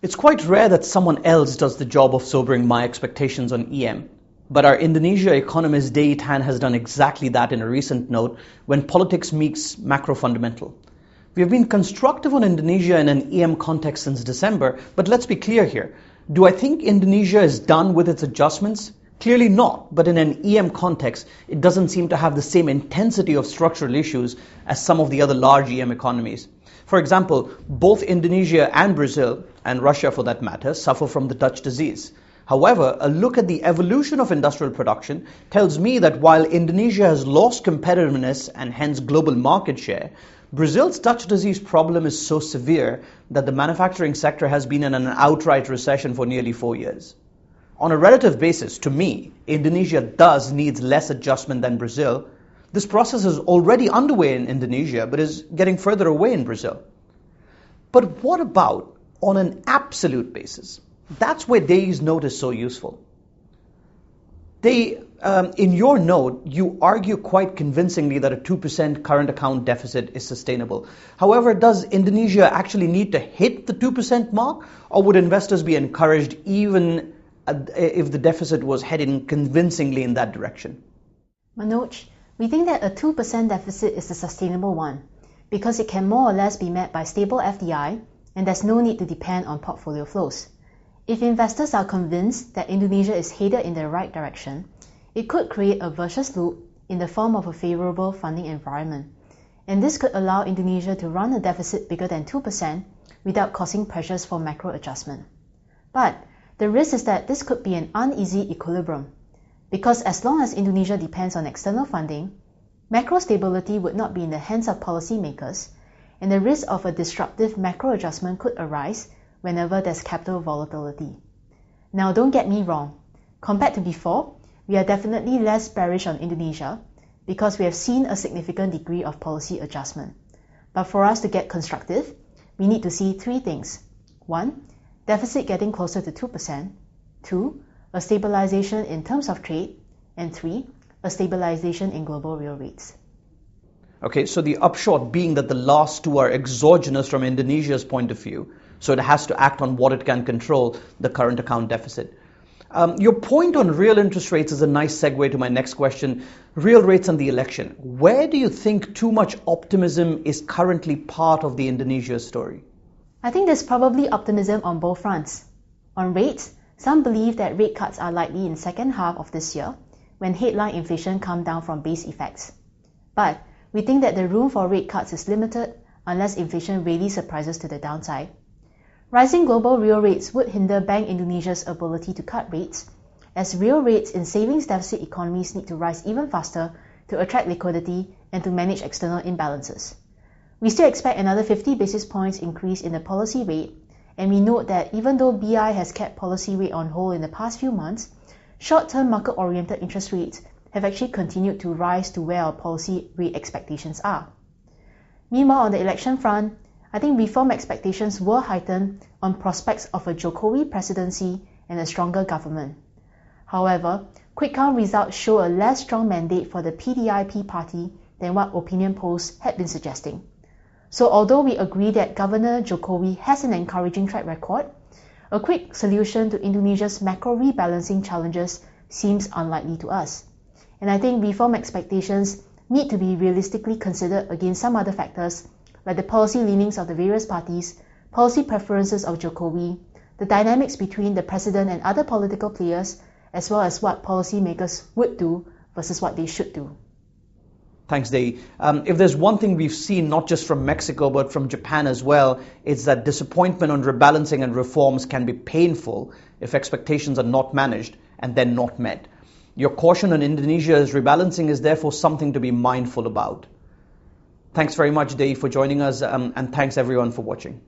It's quite rare that someone else does the job of sobering my expectations on EM. But our Indonesia economist Dei Tan has done exactly that in a recent note when politics meets macro fundamental. We have been constructive on Indonesia in an EM context since December, but let's be clear here. Do I think Indonesia is done with its adjustments? Clearly not, but in an EM context, it doesn't seem to have the same intensity of structural issues as some of the other large EM economies. For example, both Indonesia and Brazil, and Russia for that matter, suffer from the Dutch disease. However, a look at the evolution of industrial production tells me that while Indonesia has lost competitiveness and hence global market share, Brazil's Dutch disease problem is so severe that the manufacturing sector has been in an outright recession for nearly 4 years. On a relative basis, to me, Indonesia does need less adjustment than Brazil. This process is already underway in Indonesia, but is getting further away in Brazil. But what about on an absolute basis? That's where Dei's note is so useful. In your note, you argue quite convincingly that a 2% current account deficit is sustainable. However, does Indonesia actually need to hit the 2% mark, or would investors be encouraged even if the deficit was heading convincingly in that direction? Manoj, we think that a 2% deficit is a sustainable one because it can more or less be met by stable FDI and there's no need to depend on portfolio flows. If investors are convinced that Indonesia is headed in the right direction, it could create a virtuous loop in the form of a favorable funding environment. And this could allow Indonesia to run a deficit bigger than 2% without causing pressures for macro adjustment. But the risk is that this could be an uneasy equilibrium, because as long as Indonesia depends on external funding, macro stability would not be in the hands of policymakers, and the risk of a disruptive macro adjustment could arise whenever there's capital volatility. Now, don't get me wrong. Compared to before, we are definitely less bearish on Indonesia because we have seen a significant degree of policy adjustment. But for us to get constructive, we need to see three things. 1. Deficit getting closer to 2%. 2. A stabilization in terms of trade. And 3. A stabilization in global real rates. Okay, so the upshot being that the last two are exogenous from Indonesia's point of view, so it has to act on what it can control, the current account deficit. Your point on real interest rates is a nice segue to my next question, real rates and the election. Where do you think too much optimism is currently part of the Indonesia story? I think there's probably optimism on both fronts. On rates, some believe that rate cuts are likely in the second half of this year, when headline inflation comes down from base effects. But we think that the room for rate cuts is limited unless inflation really surprises to the downside. Rising global real rates would hinder Bank Indonesia's ability to cut rates, as real rates in savings deficit economies need to rise even faster to attract liquidity and to manage external imbalances. We still expect another 50 basis points increase in the policy rate, and we note that even though BI has kept policy rate on hold in the past few months, short-term market-oriented interest rates have actually continued to rise to where our policy rate expectations are. Meanwhile, on the election front, I think reform expectations were heightened on prospects of a Jokowi presidency and a stronger government. However, quick count results show a less strong mandate for the PDIP party than what opinion polls had been suggesting. So although we agree that Governor Jokowi has an encouraging track record, a quick solution to Indonesia's macro rebalancing challenges seems unlikely to us. And I think reform expectations need to be realistically considered against some other factors like the policy leanings of the various parties, policy preferences of Jokowi, the dynamics between the president and other political players, as well as what policymakers would do versus what they should do. Thanks, Dei. If there's one thing we've seen, not just from Mexico, but from Japan as well, it's that disappointment on rebalancing and reforms can be painful if expectations are not managed and then not met. Your caution on Indonesia's rebalancing is therefore something to be mindful about. Thanks very much, Dei, for joining us, and thanks everyone for watching.